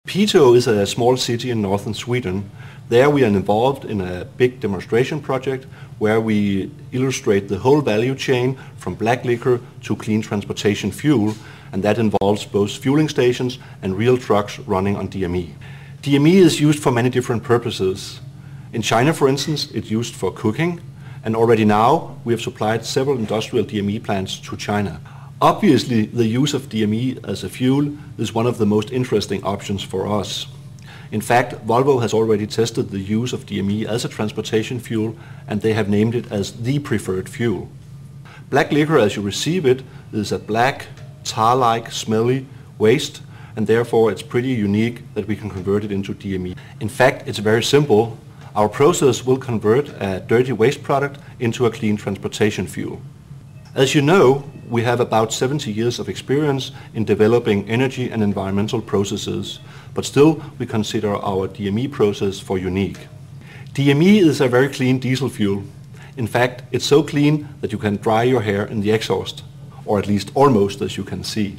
Piteå is a small city in northern Sweden. There we are involved in a big demonstration project where we illustrate the whole value chain from black liquor to clean transportation fuel, and that involves both fueling stations and real trucks running on DME. DME is used for many different purposes. In China, for instance, it's used for cooking, and already now we have supplied several industrial DME plants to China. Obviously, the use of DME as a fuel is one of the most interesting options for us. In fact, Volvo has already tested the use of DME as a transportation fuel, and they have named it as the preferred fuel. Black liquor, as you receive it, is a black, tar-like, smelly waste, and therefore it's pretty unique that we can convert it into DME. In fact, it's very simple. Our process will convert a dirty waste product into a clean transportation fuel. As you know, we have about 70 years of experience in developing energy and environmental processes, but still we consider our DME process for unique. DME is a very clean diesel fuel. In fact, it's so clean that you can dry your hair in the exhaust, or at least almost, as you can see.